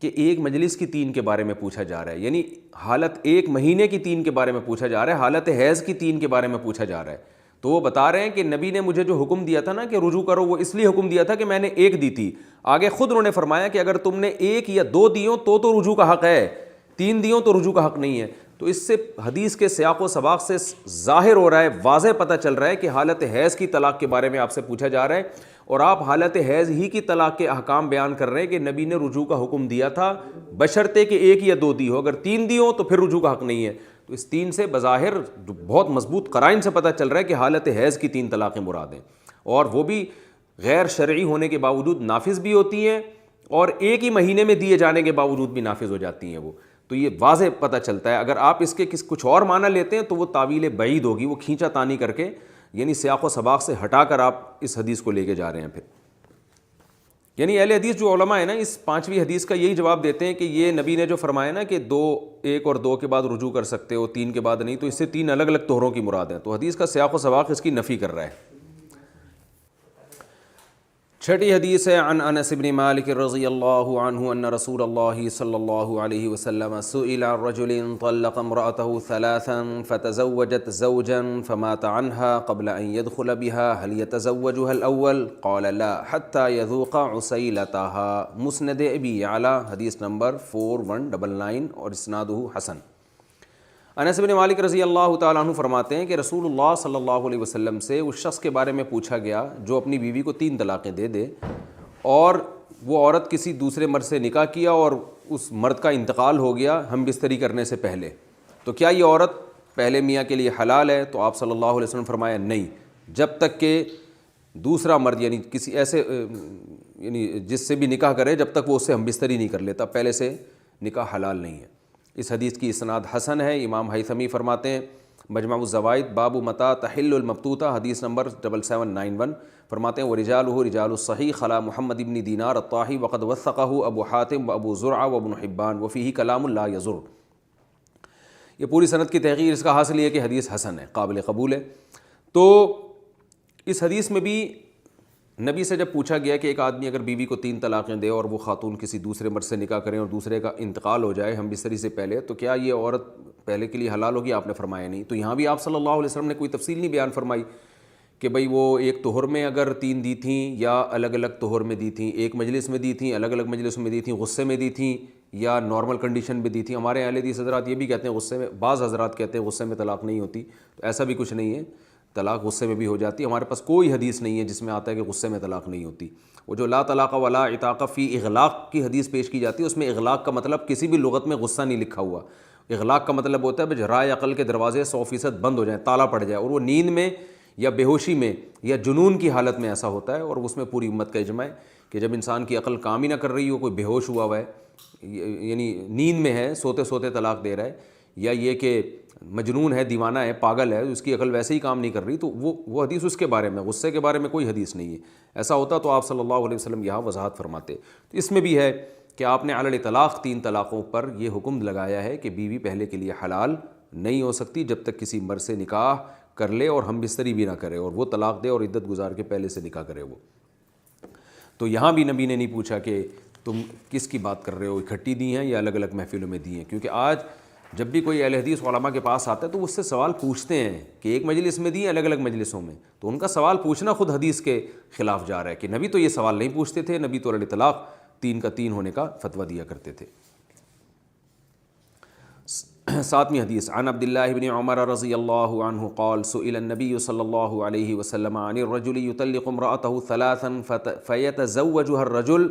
کہ ایک مجلس کی 3 کے بارے میں پوچھا جا رہا ہے، یعنی حالت 1 مہینے کی 3 کے بارے میں پوچھا جا رہا ہے، حالت حیض کی 3 کے بارے میں پوچھا جا رہا ہے۔ تو وہ بتا رہے ہیں کہ نبی نے مجھے جو حکم دیا تھا نا کہ رجوع کرو، وہ اس لیے حکم دیا تھا کہ میں نے 1 دی تھی، آگے خود انہوں نے فرمایا کہ اگر تم نے 1 یا 2 دیوں تو رجوع کا حق ہے، 3 دیوں تو رجوع کا حق نہیں ہے۔ تو اس سے حدیث کے سیاق و سباق سے ظاہر ہو رہا ہے، واضح پتہ چل رہا ہے کہ حالت حیض کی طلاق کے بارے میں آپ سے پوچھا جا رہا ہے، اور آپ حالت حیض ہی کی طلاق کے احکام بیان کر رہے ہیں کہ نبی نے رجوع کا حکم دیا تھا بشرطے کہ 1 یا 2 دی ہو، اگر 3 دی ہو تو پھر رجوع کا حق نہیں ہے۔ تو اس 3 سے بظاہر بہت مضبوط قرائن سے پتہ چل رہا ہے کہ حالت حیض کی 3 طلاقیں مراد ہیں، اور وہ بھی غیر شرعی ہونے کے باوجود نافذ بھی ہوتی ہیں، اور ایک ہی مہینے میں دیے جانے کے باوجود بھی نافذ ہو جاتی ہیں وہ۔ تو یہ واضح پتہ چلتا ہے۔ اگر آپ اس کے کچھ اور معنی لیتے ہیں تو وہ تعویل بعید ہوگی، وہ کھینچا تانی کر کے، یعنی سیاق و سباق سے ہٹا کر آپ اس حدیث کو لے کے جا رہے ہیں۔ پھر یعنی اہل حدیث جو علماء ہیں نا، اس 5ویں حدیث کا یہی جواب دیتے ہیں کہ یہ نبی نے جو فرمایا نا کہ 1 اور 2 کے بعد رجوع کر سکتے ہو، 3 کے بعد نہیں، تو اس سے 3 الگ الگ طہروں کی مراد ہیں، تو حدیث کا سیاق و سباق اس کی نفی کر رہا ہے۔ 6ٹھی حدیث ہے عن انس بن مالک رضی اللہ عنہ ان رسول اللہ صلی اللہ علیہ وسلم سئل عن رجل طلق امرأته 3 فتزوجت زوجا فمات عنها قبل ان يدخل بها هل يتزوجها الاول قال لا حتى يذوق عسيلتها، مسند ابی یعلا، حدیث نمبر 4199 اور اسنادہ حسن۔ انس بن مالک رضی اللہ تعالیٰ عنہ فرماتے ہیں کہ رسول اللہ صلی اللہ علیہ وسلم سے اس شخص کے بارے میں پوچھا گیا جو اپنی بیوی کو 3 طلاقیں دے دے، اور وہ عورت کسی دوسرے مرد سے نکاح کیا اور اس مرد کا انتقال ہو گیا ہم بستری کرنے سے پہلے، تو کیا یہ عورت پہلے میاں کے لیے حلال ہے؟ تو آپ صلی اللہ علیہ وسلم فرمایا نہیں، جب تک کہ دوسرا مرد یعنی کسی ایسے یعنی جس سے بھی نکاح کرے جب تک وہ اس سے ہم بستری نہیں کر لیتا، پہلے سے نکاح حلال نہیں ہے۔ اس حدیث کی اسناد حسن ہے۔ امام ہیثمی فرماتے ہیں مجمع الزوائد باب متى تحل المبتوتہ، حدیث نمبر 7791، فرماتے ہیں ورجالہ رجال الصحیح خلا محمد بن دینار الطاہی وقد وثقہ ابو حاتم و ابو زرعہ و ابن حبان وفیہ کلام لا یضر۔ یہ پوری سند کی تحقیق اس کا حاصل یہ کہ حدیث حسن ہے، قابل قبول ہے۔ تو اس حدیث میں بھی نبی سے جب پوچھا گیا کہ ایک آدمی اگر بیوی کو 3 طلاقیں دے اور وہ خاتون کسی دوسرے مرد سے نکاح کریں اور دوسرے کا انتقال ہو جائے ہم بستری سے پہلے، تو کیا یہ عورت پہلے کے لیے حلال ہوگی؟ آپ نے فرمایا نہیں۔ تو یہاں بھی آپ صلی اللہ علیہ وسلم نے کوئی تفصیل نہیں بیان فرمائی کہ بھئی وہ ایک طہر میں اگر 3 دی تھیں یا الگ الگ طہر میں دی تھیں، ایک مجلس میں دی تھیں، الگ الگ مجلس میں دی تھیں، غصے میں دی تھیں یا نارمل کنڈیشن میں دی تھیں۔ ہمارے اہل حدیث حضرات یہ بھی کہتے ہیں غصے میں، بعض حضرات کہتے ہیں غصے میں طلاق نہیں ہوتی، تو ایسا بھی کچھ نہیں ہے، طلاق غصے میں بھی ہو جاتی ہے۔ ہمارے پاس کوئی حدیث نہیں ہے جس میں آتا ہے کہ غصے میں طلاق نہیں ہوتی۔ وہ جو لا طلاق ولا عتاق فی اغلاق کی حدیث پیش کی جاتی ہے، اس میں اغلاق کا مطلب کسی بھی لغت میں غصہ نہیں لکھا ہوا۔ اغلاق کا مطلب ہوتا ہے رائے عقل کے دروازے 100% بند ہو جائیں، تالا پڑ جائے، اور وہ نیند میں یا بے ہوشی میں یا جنون کی حالت میں ایسا ہوتا ہے، اور اس میں پوری امت کا اجماع ہے کہ جب انسان کی عقل کام ہی نہ کر رہی ہو، کوئی بے ہوش ہوا ہوا ہے یعنی نیند میں ہے، سوتے سوتے طلاق دے رہا ہے، یا یہ کہ مجنون ہے، دیوانہ ہے، پاگل ہے، اس کی عقل ویسے ہی کام نہیں کر رہی، تو وہ حدیث اس کے بارے میں، غصے کے بارے میں کوئی حدیث نہیں ہے۔ ایسا ہوتا تو آپ صلی اللہ علیہ وسلم یہاں وضاحت فرماتے۔ تو اس میں بھی ہے کہ آپ نے علی طلاق 3 طلاقوں پر یہ حکم لگایا ہے کہ بیوی پہلے کے لیے حلال نہیں ہو سکتی جب تک کسی مرد سے نکاح کر لے اور ہم بستری بھی نہ کرے، اور وہ طلاق دے اور عدت گزار کے پہلے سے نکاح کرے وہ۔ تو یہاں بھی نبی نے نہیں پوچھا کہ تم کس کی بات کر رہے ہو، اکٹھی دی ہیں یا الگ الگ محفلوں میں دی ہیں، کیونکہ آج جب بھی کوئی اہل حدیث علماء کے پاس آتا ہے تو اس سے سوال پوچھتے ہیں کہ ایک مجلس میں دی ہیں الگ الگ مجلسوں میں، تو ان کا سوال پوچھنا خود حدیث کے خلاف جا رہا ہے کہ نبی تو یہ سوال نہیں پوچھتے تھے، نبی تو علی طلاق 3 کا 3 ہونے کا فتویٰ دیا کرتے تھے۔ 7ویں حدیث عن عبداللہ بن عمر رضی اللہ عنہ قال سئل النبی صلی اللہ علیہ وسلم عن الرجل يطلق امرأته 3 فيتزوجها الرجل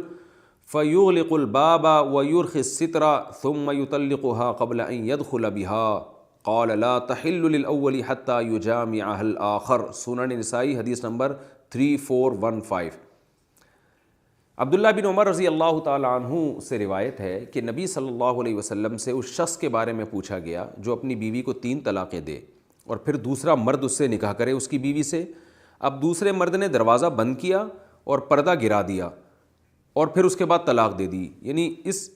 فيغلق الباب ويرخي الستر ثم يطلقها قبل ان يدخل بها قال لا تحل للأول حتى يجامعها الآخر، سنن نسائی، حدیث نمبر 3415۔ عبداللہ بن عمر رضی اللہ تعالیٰ عنہ سے روایت ہے کہ نبی صلی اللہ علیہ وسلم سے اس شخص کے بارے میں پوچھا گیا جو اپنی بیوی کو 3 طلاقیں دے اور پھر دوسرا مرد اس سے نکاح کرے اس کی بیوی سے۔ اب دوسرے مرد نے دروازہ بند کیا اور پردہ گرا دیا اور پھر اس کے بعد طلاق دے دی، یعنی اس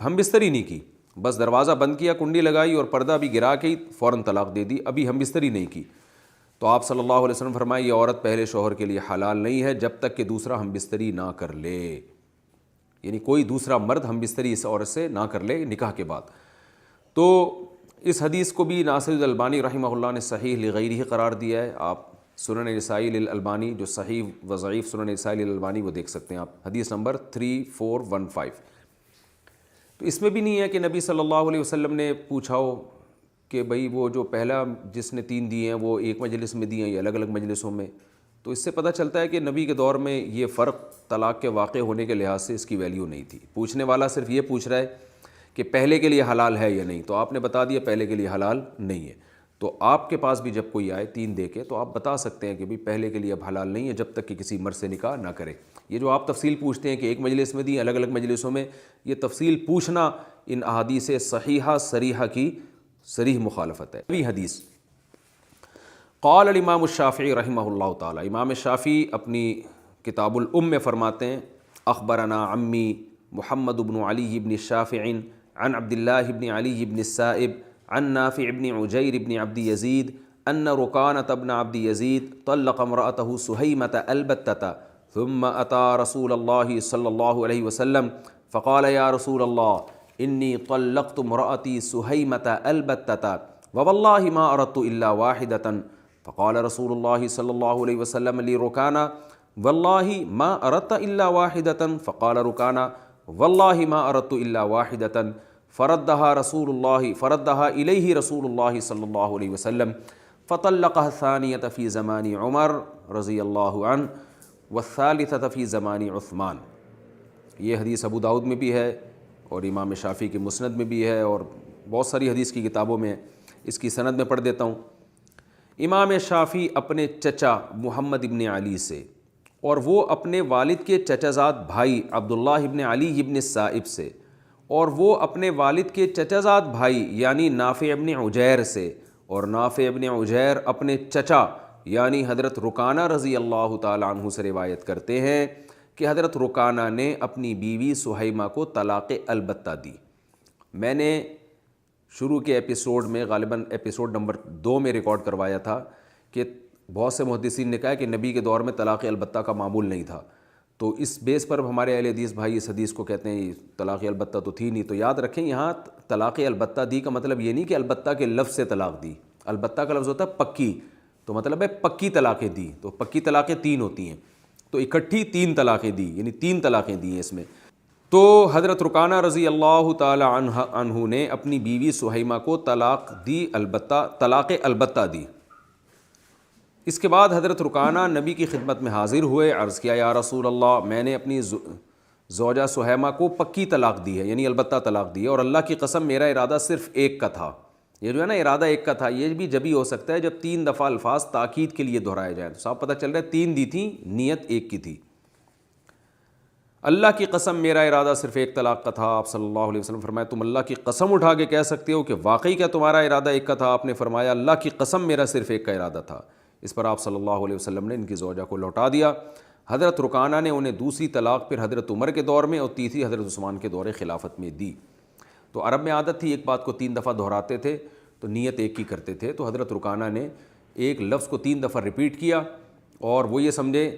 ہم بستری نہیں کی، بس دروازہ بند کیا، کنڈی لگائی اور پردہ بھی گرا کے فوراً طلاق دے دی، ابھی ہم بستری نہیں کی۔ تو آپ صلی اللہ علیہ وسلم فرمائے یہ عورت پہلے شوہر کے لیے حلال نہیں ہے جب تک کہ دوسرا ہم بستری نہ کر لے، یعنی کوئی دوسرا مرد ہم بستری اس عورت سے نہ کر لے نکاح کے بعد۔ تو اس حدیث کو بھی ناصر الالبانی رحمہ اللہ نے صحیح لغیرہ قرار دیا ہے۔ آپ سنن نسائی للالبانی جو صحیح و ضعیف سنن نسائی للالبانی وہ دیکھ سکتے ہیں آپ، حدیث نمبر 3415۔ تو اس میں بھی نہیں ہے کہ نبی صلی اللہ علیہ وسلم نے پوچھا ہو کہ بھئی وہ جو پہلا جس نے 3 دیے ہیں وہ ایک مجلس میں دیے ہیں یا الگ الگ مجلسوں میں، تو اس سے پتہ چلتا ہے کہ نبی کے دور میں یہ فرق طلاق کے واقع ہونے کے لحاظ سے اس کی ویلیو نہیں تھی۔ پوچھنے والا صرف یہ پوچھ رہا ہے کہ پہلے کے لیے حلال ہے یا نہیں، تو آپ نے بتا دیا پہلے کے لیے حلال نہیں ہے۔ تو آپ کے پاس بھی جب کوئی آئے 3 دے کے تو آپ بتا سکتے ہیں کہ بھئی پہلے کے لیے اب حلال نہیں ہے جب تک کہ کسی مرد سے نکاح نہ کرے۔ یہ جو آپ تفصیل پوچھتے ہیں کہ ایک مجلس میں دی الگ الگ مجلسوں میں، یہ تفصیل پوچھنا ان احادیث صحیحہ صریحہ کی صریح مخالفت ہے۔ ابھی حدیث قال الامام الشافعی رحمہ اللہ تعالی، امام شافعی اپنی کتاب الام میں فرماتے ہیں اخبرنا عمی محمد بن علی بن الشافع عن عبد اللہ بن علی بن السائب عن نافع بن عجیر بن عبد یزید ان رکانۃ بن عبد یزید طلق امرأته سہیمۃ البتۃ ثم اتى رسول اللہ صلی اللہ علیہ وسلم فقال یا رسول اللہ انی طلقت امرأتی سہیمۃ البتۃ وواللہ ما اردت الا واحدۃ فقال رسول اللہ صلی اللہ علیہ وسلم لرکانہ واللہ ما اردت الا واحدۃ فقال رکانہ واللہ ما اردت الا واحدۃ فردها الیہ رسول اللہ صلی اللہ علیہ وسلم فطلقها الثانیۃ فی زمان عمر رضی اللہ عنہ والثالثۃ فی زمان عثمان۔ یہ حدیث ابو داؤد میں بھی ہے اور امام شافعی کے مسند میں بھی ہے اور بہت ساری حدیث کی کتابوں میں۔ اس کی سند میں پڑھ دیتا ہوں۔ امام شافعی اپنے چچا محمد ابن علی سے اور وہ اپنے والد کے چچا زاد بھائی عبداللہ ابن علی ابن السائب سے اور وہ اپنے والد کے چچا زاد بھائی یعنی نافع ابن عجیر سے اور نافع ابن عجیر اپنے چچا یعنی حضرت رکانہ رضی اللہ تعالیٰ عنہ سے روایت کرتے ہیں کہ حضرت رکانہ نے اپنی بیوی سہیمہ کو طلاق البتہ دی۔ میں نے شروع کے ایپیسوڈ میں غالباً ایپیسوڈ نمبر 2 میں ریکارڈ کروایا تھا کہ بہت سے محدثین نے کہا کہ نبی کے دور میں طلاق البتہ کا معمول نہیں تھا، تو اس بیس پر ہمارے اہل حدیث بھائی اس حدیث کو کہتے ہیں طلاق البتہ تو تھی نہیں۔ تو یاد رکھیں یہاں طلاق البتہ دی کا مطلب یہ نہیں کہ البتہ کے لفظ سے طلاق دی، البتہ کا لفظ ہوتا ہے پکی، تو مطلب ہے پکی طلاقیں دی، تو پکی طلاقیں 3 ہوتی ہیں، تو اکٹھی 3 طلاقیں دی، یعنی 3 طلاقیں دی ہیں اس میں۔ تو حضرت رکانہ رضی اللہ تعالی عنہ نے اپنی بیوی سہیمہ کو طلاق البتہ دی۔ اس کے بعد حضرت رکانہ نبی کی خدمت میں حاضر ہوئے، عرض کیا یا رسول اللہ میں نے اپنی زوجہ سہیمہ کو پکی طلاق دی ہے، یعنی البتہ طلاق دی ہے، اور اللہ کی قسم میرا ارادہ صرف ایک کا تھا۔ یہ جو ہے نا ارادہ ایک کا تھا، یہ بھی جبھی ہو سکتا ہے جب 3 دفعہ الفاظ تاکید کے لیے دہرائے جائیں، تو صاحب پتہ چل رہا ہے 3 دی تھیں، نیت ایک کی تھی۔ اللہ کی قسم میرا ارادہ صرف ایک طلاق کا تھا۔ آپ صلی اللہ علیہ وسلم فرمایا تم اللہ کی قسم اٹھا کے کہہ سکتے ہو کہ واقعی کیا تمہارا ارادہ ایک کا تھا؟ آپ نے فرمایا اللہ کی قسم میرا صرف ایک کا ارادہ تھا۔ اس پر آپ صلی اللہ علیہ وسلم نے ان کی زوجہ کو لوٹا دیا۔ حضرت رکانہ نے انہیں دوسری طلاق پھر حضرت عمر کے دور میں اور تیسری حضرت عثمان کے دور خلافت میں دی۔ تو عرب میں عادت تھی ایک بات کو 3 دفعہ دہراتے تھے تو نیت ایک کی کرتے تھے، تو حضرت رکانہ نے ایک لفظ کو 3 دفعہ ریپیٹ کیا اور وہ یہ سمجھے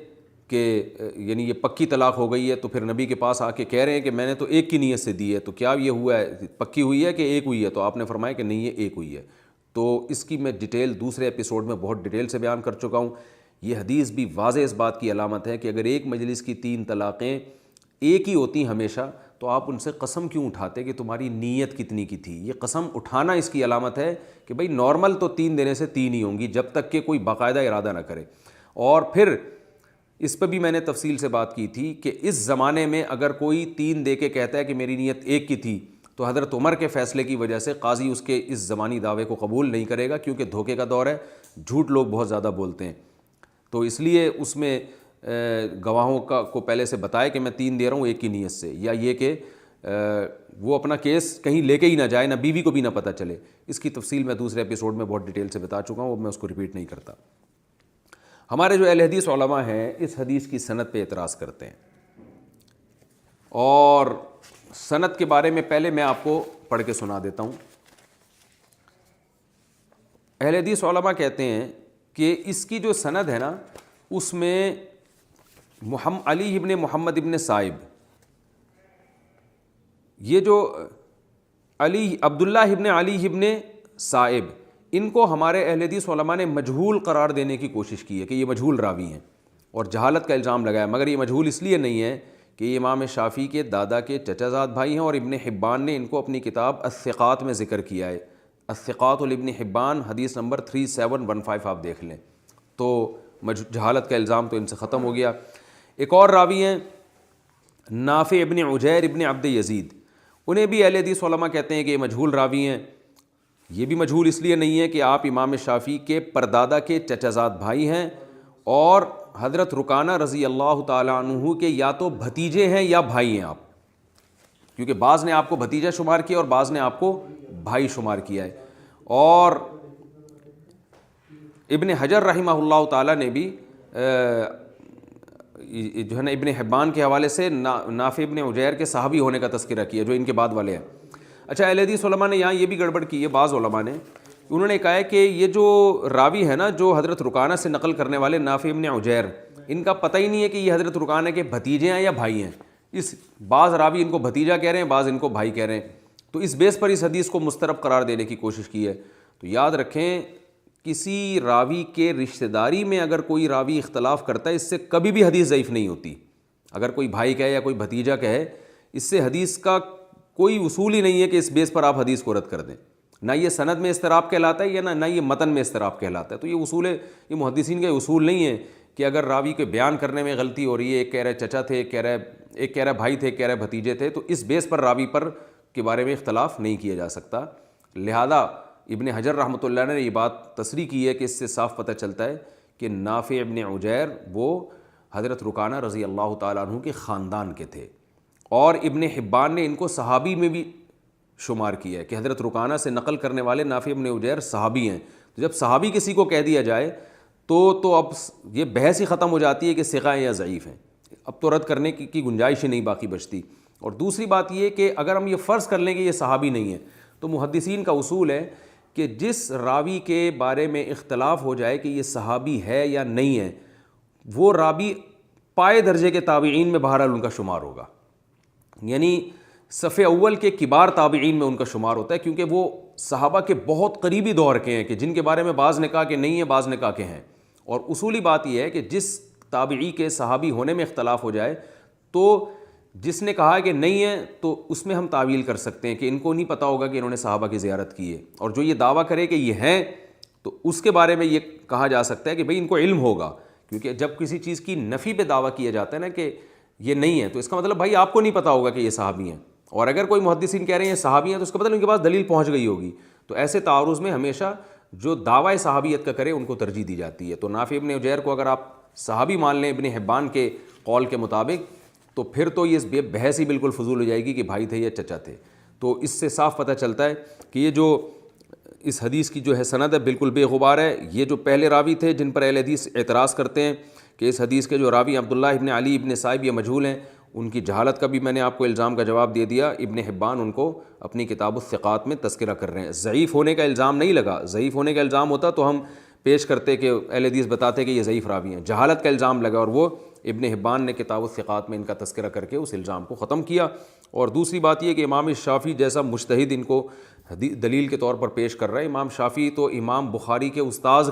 کہ یعنی یہ پکی طلاق ہو گئی ہے، تو پھر نبی کے پاس آ کے کہہ رہے ہیں کہ میں نے تو ایک کی نیت سے دی ہے، تو کیا یہ ہوا ہے پکی ہوئی ہے کہ ایک ہوئی ہے؟ تو آپ نے فرمایا کہ نہیں یہ ایک ہوئی ہے۔ تو اس کی میں ڈیٹیل دوسرے ایپیسوڈ میں بہت ڈیٹیل سے بیان کر چکا ہوں۔ یہ حدیث بھی واضح اس بات کی علامت ہے کہ اگر ایک مجلس کی 3 طلاقیں ایک ہی ہوتی ہمیشہ تو آپ ان سے قسم کیوں اٹھاتے کہ تمہاری نیت کتنی کی تھی؟ یہ قسم اٹھانا اس کی علامت ہے کہ بھئی نارمل تو 3 دینے سے 3 ہی ہوں گی جب تک کہ کوئی باقاعدہ ارادہ نہ کرے۔ اور پھر اس پہ بھی میں نے تفصیل سے بات کی تھی کہ اس زمانے میں اگر کوئی 3 دے کے کہتا ہے کہ میری نیت ایک کی تھی تو حضرت عمر کے فیصلے کی وجہ سے قاضی اس کے اس زمانی دعوے کو قبول نہیں کرے گا، کیونکہ دھوکے کا دور ہے، جھوٹ لوگ بہت زیادہ بولتے ہیں، تو اس لیے اس میں گواہوں کو پہلے سے بتائے کہ میں 3 دے رہا ہوں ایک کی نیت سے، یا یہ کہ وہ اپنا کیس کہیں لے کے ہی نہ جائے، نہ بیوی کو بھی نہ پتہ چلے۔ اس کی تفصیل میں دوسرے ایپیسوڈ میں بہت ڈیٹیل سے بتا چکا ہوں، میں اس کو ریپیٹ نہیں کرتا۔ ہمارے جو اہل حدیث علماء ہیں اس حدیث کی سند پہ اعتراض کرتے ہیں، اور سند کے بارے میں پہلے میں آپ کو پڑھ کے سنا دیتا ہوں۔ اہل حدیث علماء کہتے ہیں کہ اس کی جو سند ہے نا اس میں علی ابن محمد ابن سائب، یہ جو عبداللہ ابن علی ابن سائب، ان کو ہمارے اہل حدیث علماء نے مجہول قرار دینے کی کوشش کی ہے کہ یہ مجہول راوی ہیں اور جہالت کا الزام لگایا، مگر یہ مجہول اس لیے نہیں ہے کہ یہ امام شافعی کے دادا کے چچا زاد بھائی ہیں، اور ابن حبان نے ان کو اپنی کتاب الثقات میں ذکر کیا ہے، الثقات لابن حبان حدیث نمبر 3715 آپ دیکھ لیں. تو جہالت کا الزام تو ان سے ختم ہو گیا. ایک اور راوی ہیں نافع ابن عجیر ابن عبد یزید, انہیں بھی اہل حدیث علماء کہتے ہیں کہ یہ مجہول راوی ہیں. یہ بھی مجہول اس لیے نہیں ہے کہ آپ امام شافعی کے پردادا کے چچا زاد بھائی ہیں اور حضرت رکانہ رضی اللہ تعالیٰ عنہ کے یا تو بھتیجے ہیں یا بھائی ہیں آپ, کیونکہ بعض نے آپ کو بھتیجا شمار کیا اور بعض نے آپ کو بھائی شمار کیا ہے. اور ابن حجر رحمہ اللہ تعالیٰ نے بھی جو ہے نا ابن حبان کے حوالے سے نافع ابن عجیر کے صحابی ہونے کا تذکرہ کیا جو ان کے بعد والے ہیں. اچھا, اہل حدیث علماء نے یہاں یہ بھی گڑبڑ کی ہے, بعض علماء نے انہوں نے کہا ہے کہ یہ جو راوی ہے نا جو حضرت رکانہ سے نقل کرنے والے نافع ابن عجیر, ان کا پتہ ہی نہیں ہے کہ یہ حضرت رکانہ کے بھتیجے ہیں یا بھائی ہیں. بعض راوی ان کو بھتیجا کہہ رہے ہیں, بعض ان کو بھائی کہہ رہے ہیں. تو اس بیس پر اس حدیث کو مسترب قرار دینے کی کوشش کی ہے. تو یاد رکھیں, کسی راوی کے رشتہ داری میں اگر کوئی راوی اختلاف کرتا ہے اس سے کبھی بھی حدیث ضعیف نہیں ہوتی. اگر کوئی بھائی کہے یا کوئی بھتیجا کہے, اس سے حدیث کا کوئی اصول ہی نہیں ہے کہ اس بیس پر آپ حدیث کو رد کر دیں. نہ یہ سند میں اضطراب کہلاتا ہے یا نہ یہ متن میں اضطراب کہلاتا ہے. تو یہ اصول ہے, یہ محدثین کا اصول نہیں ہے کہ اگر راوی کے بیان کرنے میں غلطی ہو رہی ہے, ایک کہہ رہے چچا تھے, ایک کہہ رہا بھائی تھے, ایک کہہ رہے بھتیجے تھے, تو اس بیس پر راوی پر کے بارے میں اختلاف نہیں کیا جا سکتا. لہذا ابن حجر رحمۃ اللہ نے یہ بات تصریح کی ہے کہ اس سے صاف پتہ چلتا ہے کہ نافع ابن عجیر وہ حضرت رکانہ رضی اللہ تعالیٰ عنہ کے خاندان کے تھے, اور ابن حبان نے ان کو صحابی میں بھی شمار کیا ہے کہ حضرت رکانہ سے نقل کرنے والے نافع ابن عجیر صحابی ہیں. تو جب صحابی کسی کو کہہ دیا جائے تو اب یہ بحث ہی ختم ہو جاتی ہے کہ ثقہ ہیں یا ضعیف ہیں, اب تو رد کرنے کی گنجائش ہی نہیں باقی بچتی. اور دوسری بات یہ کہ اگر ہم یہ فرض کر لیں کہ یہ صحابی نہیں ہے, تو محدثین کا اصول ہے کہ جس راوی کے بارے میں اختلاف ہو جائے کہ یہ صحابی ہے یا نہیں ہے, وہ راوی پائے درجے کے تابعین میں بہرحال ان کا شمار ہوگا, یعنی صف اول کے کبار تابعین میں ان کا شمار ہوتا ہے, کیونکہ وہ صحابہ کے بہت قریبی دور کے ہیں کہ جن کے بارے میں بعض نے کہا کہ نہیں ہے, بعض نے کہا کہ ہیں. اور اصولی بات یہ ہے کہ جس تابعی کے صحابی ہونے میں اختلاف ہو جائے تو جس نے کہا کہ نہیں ہے تو اس میں ہم تعویل کر سکتے ہیں کہ ان کو نہیں پتہ ہوگا کہ انہوں نے صحابہ کی زیارت کی ہے, اور جو یہ دعویٰ کرے کہ یہ ہیں تو اس کے بارے میں یہ کہا جا سکتا ہے کہ بھئی ان کو علم ہوگا. کیونکہ جب کسی چیز کی نفی پہ دعویٰ کیا جاتا ہے نا کہ یہ نہیں ہے, تو اس کا مطلب بھائی آپ کو نہیں پتہ ہوگا کہ یہ صحابی ہیں, اور اگر کوئی محدثین کہہ رہے ہیں صحابی ہیں تو اس کا مطلب ان کے پاس دلیل پہنچ گئی ہوگی. تو ایسے تعارض میں ہمیشہ جو دعویٰ صحابیت کا کرے ان کو ترجیح دی جاتی ہے. تو نافع ابن عجیر کو اگر آپ صحابی مان لیں ابن حبان کے قول کے مطابق, تو پھر تو یہ بحث ہی بالکل فضول ہو جائے گی کہ بھائی تھے یا چچا تھے. تو اس سے صاف پتہ چلتا ہے کہ یہ جو اس حدیث کی جو ہے سند ہے بالکل بے غبار ہے. یہ جو پہلے راوی تھے جن پر اہل حدیث اعتراض کرتے ہیں کہ اس حدیث کے جو راوی عبداللہ ابن علی ابن صائب یہ مجہول ہیں, ان کی جہالت کا بھی میں نے آپ کو الزام کا جواب دے دیا. ابن حبان ان کو اپنی کتاب الثقات میں تذکرہ کر رہے ہیں. ضعیف ہونے کا الزام نہیں لگا, ضعیف ہونے کا الزام ہوتا تو ہم پیش کرتے کہ اہل حدیث بتاتے کہ یہ ضعیف راوی ہیں. جہالت کا الزام لگا اور وہ ابن حبان نے کتاب الثقات میں ان کا تذکرہ کر کے اس الزام کو ختم کیا. اور دوسری بات یہ کہ امام شافعی جیسا مجتہد ان کو دلیل کے طور پر پیش کر رہا ہے. امام شافعی تو امام بخاری کے استاذ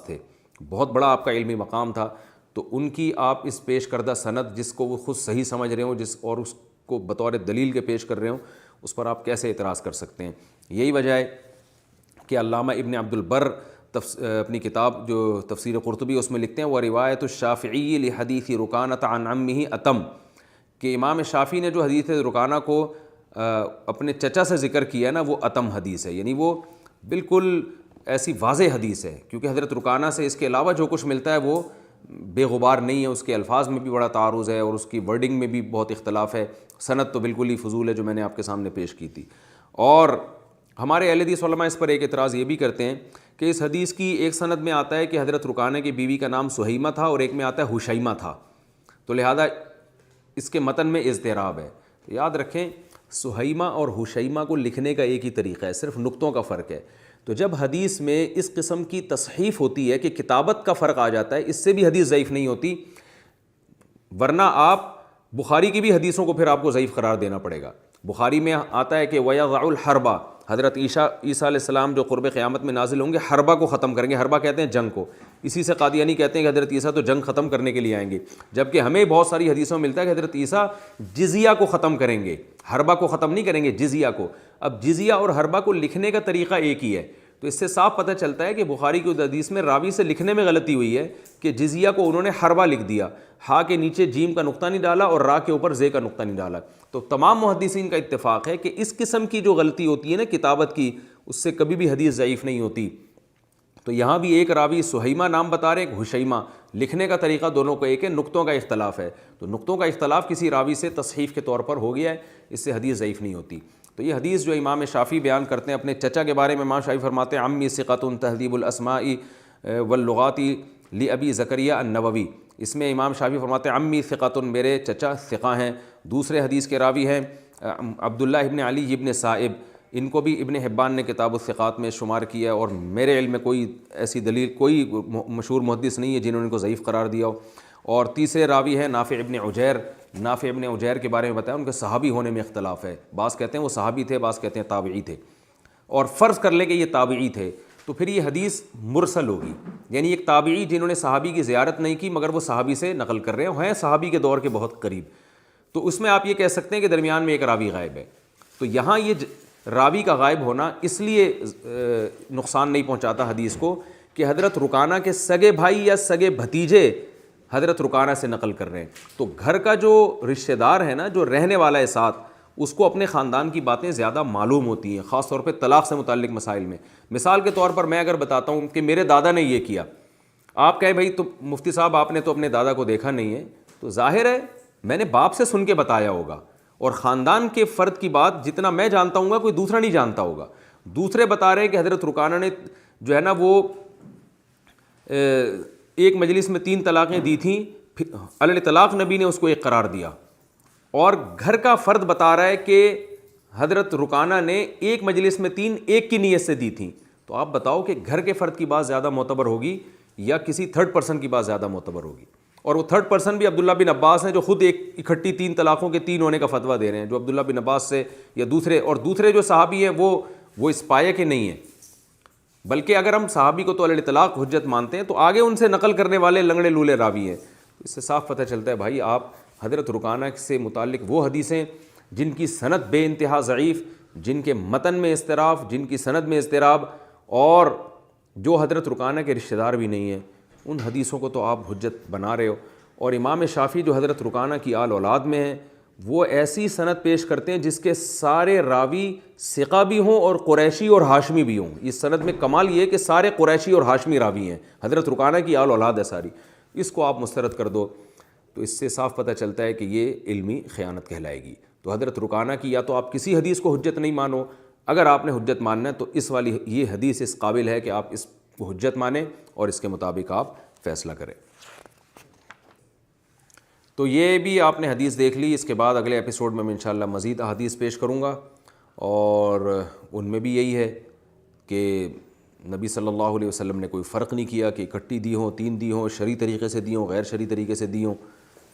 تھے, بہت بڑا آپ کا علمی مقام تھا. تو ان کی آپ اس پیش کردہ سند جس کو وہ خود صحیح سمجھ رہے ہوں اور اس کو بطور دلیل کے پیش کر رہے ہوں, اس پر آپ کیسے اعتراض کر سکتے ہیں؟ یہی وجہ ہے کہ علامہ ابن عبد البر اپنی کتاب جو تفسیر قرطبی اس میں لکھتے ہیں وہ روایت الشافعی لحدیث رکانہ عن عمہ اتم, کہ امام شافعی نے جو حدیث رکانہ کو اپنے چچا سے ذکر کیا ہے نا وہ اتم حدیث ہے, یعنی وہ بالکل ایسی واضح حدیث ہے, کیونکہ حضرت رکانہ سے اس کے علاوہ جو کچھ ملتا ہے وہ بے غبار نہیں ہے. اس کے الفاظ میں بھی بڑا تعارض ہے اور اس کی ورڈنگ میں بھی بہت اختلاف ہے. سند تو بالکل ہی فضول ہے جو میں نے آپ کے سامنے پیش کی تھی. اور ہمارے اہل حدیث علماء اس پر ایک اعتراض یہ بھی کرتے ہیں کہ اس حدیث کی ایک سند میں آتا ہے کہ حضرت رکانہ کی بیوی کا نام سہیمہ تھا اور ایک میں آتا ہے حشیمہ تھا, تو لہذا اس کے متن میں اضطراب ہے. یاد رکھیں سہیمہ اور حشیمہ کو لکھنے کا ایک ہی طریقہ ہے, صرف نقطوں کا فرق ہے. تو جب حدیث میں اس قسم کی تصحیف ہوتی ہے کہ کتابت کا فرق آ جاتا ہے, اس سے بھی حدیث ضعیف نہیں ہوتی, ورنہ آپ بخاری کی بھی حدیثوں کو پھر آپ کو ضعیف قرار دینا پڑے گا. بخاری میں آتا ہے کہ وَيَضَعُ الْحَرْبَ, حضرت عیسیٰ علیہ السلام جو قرب قیامت میں نازل ہوں گے حربہ کو ختم کریں گے. حربہ کہتے ہیں جنگ کو, اسی سے قادیانی کہتے ہیں کہ حضرت عیسیٰ تو جنگ ختم کرنے کے لیے آئیں گے, جبکہ ہمیں بہت ساری حدیثوں میں ملتا ہے کہ حضرت عیسیٰ جزیہ کو ختم کریں گے, حربہ کو ختم نہیں کریں گے, جزیہ کو. اب جزیہ اور حربہ کو لکھنے کا طریقہ ایک ہی ہے، تو اس سے صاف پتہ چلتا ہے کہ بخاری کی حدیث میں راوی سے لکھنے میں غلطی ہوئی ہے کہ جزیہ کو انہوں نے حربہ لکھ دیا، ہا کے نیچے جیم کا نقطہ نہیں ڈالا اور را کے اوپر زے کا نقطہ نہیں ڈالا۔ تو تمام محدثین کا اتفاق ہے کہ اس قسم کی جو غلطی ہوتی ہے نا کتابت کی، اس سے کبھی بھی حدیث ضعیف نہیں ہوتی۔ تو یہاں بھی ایک راوی سہیمہ نام بتا رہے ہیں، ایک حشیمہ، لکھنے کا طریقہ دونوں کا ایک ہے، نقطوں کا اختلاف ہے، تو نقطوں کا اختلاف کسی راوی سے تصحیف کے طور پر ہو گیا ہے، اس سے حدیث ضعیف نہیں ہوتی۔ تو یہ حدیث جو امام شافعی بیان کرتے ہیں اپنے چچا کے بارے میں، امام شافعی فرماتے ہیں عمی ثقۃ تہذیب الاسماء واللغات لابی زکریا النووی، اس میں امام شافعی فرماتے ہیں عمی ثقۃ، میرے چچا ثقہ ہیں۔ دوسرے حدیث کے راوی ہیں عبداللہ ابن علی ابن صائب، ان کو بھی ابن حبان نے کتاب الثقات میں شمار کیا، اور میرے علم میں کوئی ایسی دلیل، کوئی مشہور محدث نہیں ہے جنہوں نے ان کو ضعیف قرار دیا ہو۔ اور تیسرے راوی ہیں نافع ابن عجیر، نافع ابن عجیر کے بارے میں بتایا ان کے صحابی ہونے میں اختلاف ہے، بعض کہتے ہیں وہ صحابی تھے، بعض کہتے ہیں تابعی تھے، اور فرض کر لیں کہ یہ تابعی تھے تو پھر یہ حدیث مرسل ہوگی، یعنی ایک تابعی جنہوں نے صحابی کی زیارت نہیں کی مگر وہ صحابی سے نقل کر رہے ہیں صحابی کے دور کے بہت قریب، تو اس میں آپ یہ کہہ سکتے ہیں کہ درمیان میں ایک راوی غائب ہے۔ تو یہاں یہ راوی کا غائب ہونا اس لیے نقصان نہیں پہنچاتا حدیث کو کہ حضرت رکانہ کے سگے بھائی یا سگے بھتیجے حضرت رکانہ سے نقل کر رہے ہیں، تو گھر کا جو رشتہ دار ہے نا، جو رہنے والا ہے ساتھ، اس کو اپنے خاندان کی باتیں زیادہ معلوم ہوتی ہیں، خاص طور پہ طلاق سے متعلق مسائل میں۔ مثال کے طور پر میں اگر بتاتا ہوں کہ میرے دادا نے یہ کیا، آپ کہیں بھائی تو مفتی صاحب آپ نے تو اپنے دادا کو دیکھا نہیں ہے، تو ظاہر ہے میں نے باپ سے سن کے بتایا ہوگا، اور خاندان کے فرد کی بات جتنا میں جانتا ہوں گا کوئی دوسرا نہیں جانتا ہوگا۔ دوسرے بتا رہے ہیں کہ حضرت رکانہ نے جو ہے نا وہ ایک مجلس میں 3 طلاقیں دی تھیں، علی طلاق نبی نے اس کو ایک قرار دیا، اور گھر کا فرد بتا رہا ہے کہ حضرت رکانہ نے ایک مجلس میں 3 ایک کی نیت سے دی تھیں، تو آپ بتاؤ کہ گھر کے فرد کی بات زیادہ معتبر ہوگی یا کسی تھرڈ پرسن کی بات زیادہ معتبر ہوگی؟ اور وہ تھرڈ پرسن بھی عبداللہ بن عباس ہیں جو خود ایک اکٹھی 3 طلاقوں کے 3 ہونے کا فتویٰ دے رہے ہیں، جو عبداللہ بن عباس سے یا دوسرے جو صحابی ہیں وہ اس پایہ کے نہیں ہیں، بلکہ اگر ہم صحابی کو تو علی طلاق حجت مانتے ہیں تو آگے ان سے نقل کرنے والے لنگڑے لولے راوی ہیں۔ اس سے صاف پتہ چلتا ہے بھائی آپ حضرت رکانہ سے متعلق وہ حدیثیں جن کی سند بے انتہا ضعیف، جن کے متن میں اضطراب، جن کی سند میں اضطراب، اور جو حضرت رکانہ کے رشتہ دار بھی نہیں ہیں، ان حدیثوں کو تو آپ حجت بنا رہے ہو۔ اور امام شافعی جو حضرت رکانہ کی آل اولاد میں ہیں، وہ ایسی سند پیش کرتے ہیں جس کے سارے راوی ثقہ بھی ہوں اور قریشی اور ہاشمی بھی ہوں۔ اس سند میں کمال یہ ہے کہ سارے قریشی اور ہاشمی راوی ہیں، حضرت رکانہ کی آل اولاد ہے ساری، اس کو آپ مسترد کر دو تو اس سے صاف پتہ چلتا ہے کہ یہ علمی خیانت کہلائے گی۔ تو حضرت رکانہ کی یا تو آپ کسی حدیث کو حجت نہیں مانو، اگر آپ نے حجت ماننا ہے تو اس والی یہ حدیث اس قابل ہے کہ آپ اس کو حجت مانیں اور اس کے مطابق آپ فیصلہ کریں۔ تو یہ بھی آپ نے حدیث دیکھ لی، اس کے بعد اگلے ایپیسوڈ میں انشاءاللہ مزید احادیث پیش کروں گا، اور ان میں بھی یہی ہے کہ نبی صلی اللہ علیہ وسلم نے کوئی فرق نہیں کیا کہ اکٹھی دی ہوں، 3 دی ہوں، شرعی طریقے سے دی ہوں، غیر شرعی طریقے سے دی ہوں،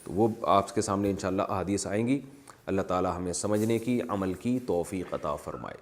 تو وہ آپ کے سامنے انشاءاللہ احادیث آئیں گی۔ اللہ تعالی ہمیں سمجھنے کی، عمل کی توفیق عطا فرمائے۔